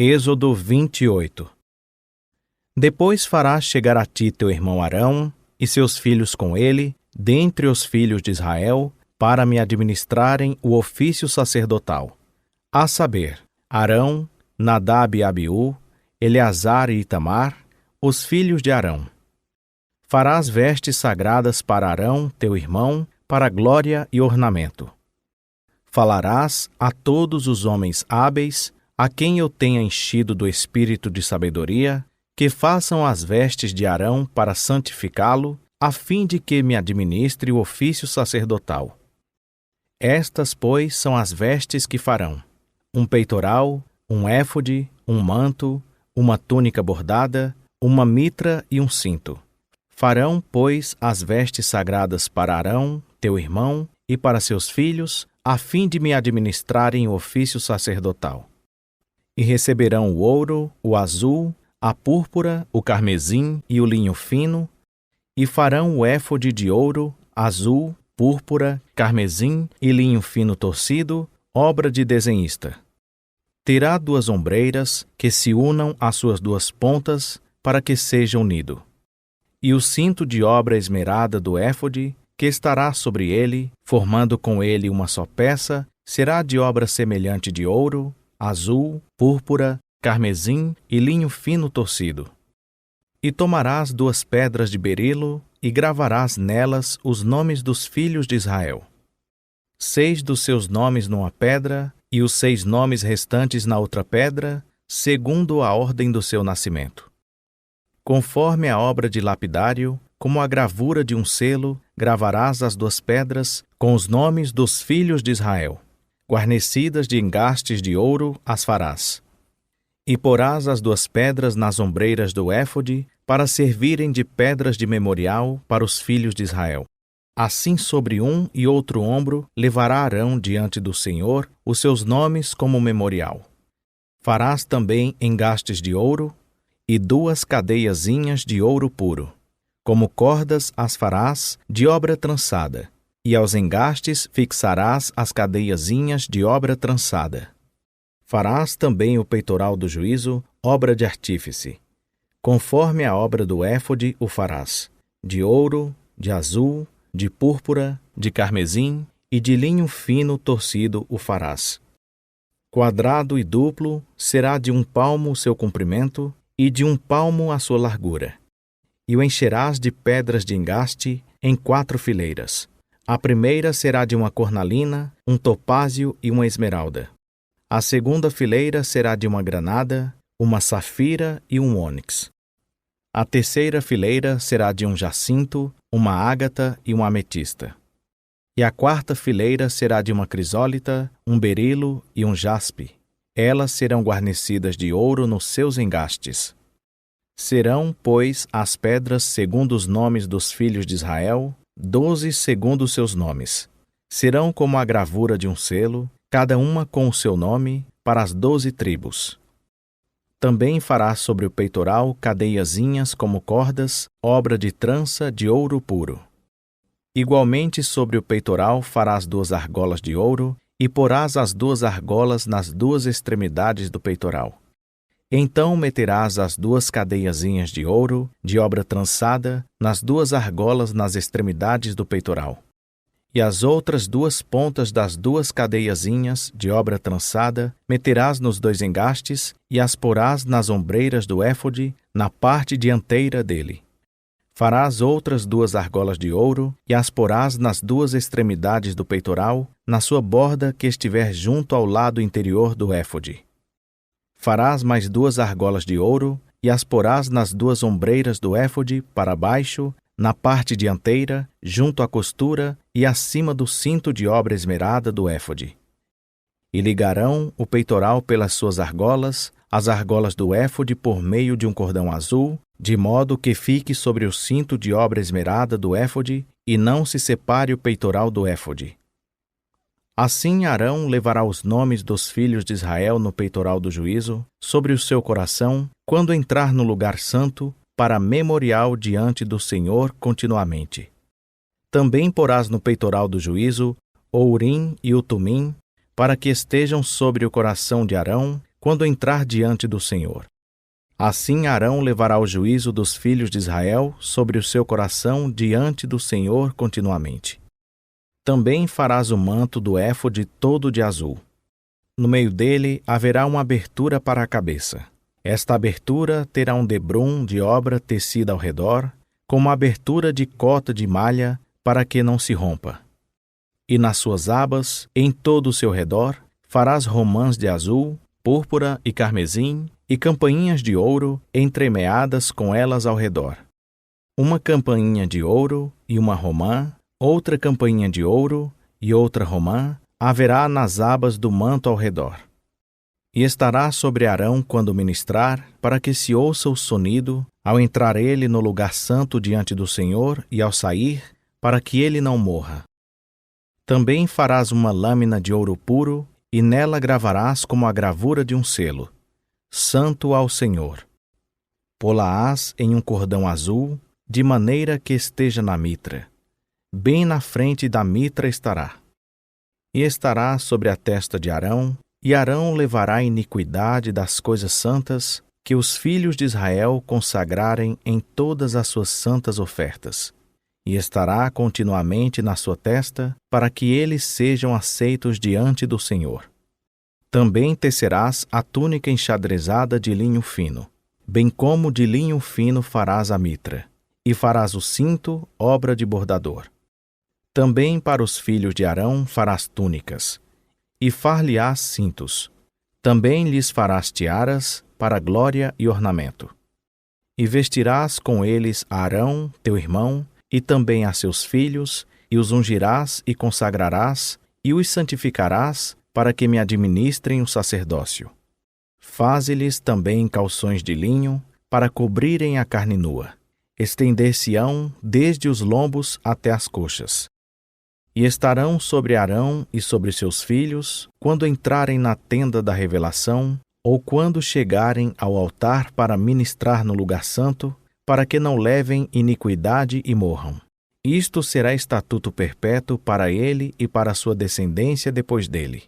Êxodo 28. Depois farás chegar a ti teu irmão Arão e seus filhos com ele, dentre os filhos de Israel, para me administrarem o ofício sacerdotal. A saber, Arão, Nadab e Abiú, Eleazar e Itamar, os filhos de Arão. Farás vestes sagradas para Arão, teu irmão, para glória e ornamento. Falarás a todos os homens hábeis, a quem eu tenha enchido do espírito de sabedoria, que façam as vestes de Arão para santificá-lo, a fim de que me administre o ofício sacerdotal. Estas, pois, são as vestes que farão: um peitoral, um éfode, um manto, uma túnica bordada, uma mitra e um cinto. Farão, pois, as vestes sagradas para Arão, teu irmão, e para seus filhos, a fim de me administrarem o ofício sacerdotal. E receberão o ouro, o azul, a púrpura, o carmesim e o linho fino, e farão o éfode de ouro, azul, púrpura, carmesim e linho fino torcido, obra de desenhista. Terá 2 ombreiras que se unam às suas 2 pontas para que seja unido. E o cinto de obra esmerada do éfode, que estará sobre ele, formando com ele uma só peça, será de obra semelhante de ouro, azul, púrpura, carmesim e linho fino torcido. E tomarás 2 pedras de berilo e gravarás nelas os nomes dos filhos de Israel. 6 dos seus nomes numa pedra e os 6 nomes restantes na outra pedra, segundo a ordem do seu nascimento. Conforme a obra de lapidário, como a gravura de um selo, gravarás as 2 pedras com os nomes dos filhos de Israel. Guarnecidas de engastes de ouro as farás. E porás as 2 pedras nas ombreiras do éfode, para servirem de pedras de memorial para os filhos de Israel. Assim sobre um e outro ombro levará Arão diante do Senhor os seus nomes como memorial. Farás também engastes de ouro e 2 cadeiazinhas de ouro puro. Como cordas as farás de obra trançada, e aos engastes fixarás as cadeiazinhas de obra trançada. Farás também o peitoral do juízo, obra de artífice. Conforme a obra do éfode o farás, de ouro, de azul, de púrpura, de carmesim e de linho fino torcido o farás. Quadrado e duplo será de 1 palmo o seu comprimento e de 1 palmo a sua largura. E o encherás de pedras de engaste em 4 fileiras. A primeira será de uma cornalina, um topázio e uma esmeralda. A segunda fileira será de uma granada, uma safira e um ônix. A terceira fileira será de um jacinto, uma ágata e uma ametista. E a 4ª fileira será de uma crisólita, um berilo e um jaspe. Elas serão guarnecidas de ouro nos seus engastes. Serão, pois, as pedras segundo os nomes dos filhos de Israel, 12 segundo os seus nomes. Serão como a gravura de um selo, cada uma com o seu nome, para as 12 tribos. Também farás sobre o peitoral cadeiazinhas como cordas, obra de trança de ouro puro. Igualmente sobre o peitoral farás 2 argolas de ouro, e porás as 2 argolas nas 2 extremidades do peitoral. Então meterás as 2 cadeiazinhas de ouro, de obra trançada, nas 2 argolas nas extremidades do peitoral. E as outras 2 pontas das 2 cadeiazinhas, de obra trançada, meterás nos 2 engastes, e as porás nas ombreiras do éfode, na parte dianteira dele. Farás outras 2 argolas de ouro, e as porás nas 2 extremidades do peitoral, na sua borda que estiver junto ao lado interior do éfode. Farás mais 2 argolas de ouro, e as porás nas 2 ombreiras do éfode, para baixo, na parte dianteira, junto à costura e acima do cinto de obra esmerada do éfode. E ligarão o peitoral pelas suas argolas, as argolas do éfode por meio de um cordão azul, de modo que fique sobre o cinto de obra esmerada do éfode, e não se separe o peitoral do éfode. Assim Arão levará os nomes dos filhos de Israel no peitoral do juízo, sobre o seu coração, quando entrar no lugar santo, para memorial diante do Senhor continuamente. Também porás no peitoral do juízo o Urim e o Tumim, para que estejam sobre o coração de Arão, quando entrar diante do Senhor. Assim Arão levará o juízo dos filhos de Israel sobre o seu coração diante do Senhor continuamente. Também farás o manto do éfode todo de azul. No meio dele haverá uma abertura para a cabeça. Esta abertura terá um debrum de obra tecida ao redor, com uma abertura de cota de malha para que não se rompa. E nas suas abas, em todo o seu redor, farás romãs de azul, púrpura e carmesim, e campainhas de ouro entremeadas com elas ao redor. Uma campainha de ouro e uma romã, outra campainha de ouro e outra romã, haverá nas abas do manto ao redor. E estará sobre Arão quando ministrar, para que se ouça o sonido, ao entrar ele no lugar santo diante do Senhor e ao sair, para que ele não morra. Também farás uma lâmina de ouro puro, e nela gravarás como a gravura de um selo: Santo ao Senhor. Pô-la-ás em um cordão azul, de maneira que esteja na mitra. Bem na frente da mitra estará. E estará sobre a testa de Arão, e Arão levará a iniquidade das coisas santas que os filhos de Israel consagrarem em todas as suas santas ofertas. E estará continuamente na sua testa, para que eles sejam aceitos diante do Senhor. Também tecerás a túnica enxadrezada de linho fino, bem como de linho fino farás a mitra, e farás o cinto, obra de bordador. Também para os filhos de Arão farás túnicas, e far-lhe-ás cintos. Também lhes farás tiaras, para glória e ornamento. E vestirás com eles a Arão, teu irmão, e também a seus filhos, e os ungirás e consagrarás, e os santificarás, para que me administrem o sacerdócio. Faze-lhes também calções de linho, para cobrirem a carne nua. Estender-se-ão desde os lombos até as coxas. E estarão sobre Arão e sobre seus filhos, quando entrarem na tenda da revelação, ou quando chegarem ao altar para ministrar no lugar santo, para que não levem iniquidade e morram. Isto será estatuto perpétuo para ele e para sua descendência depois dele.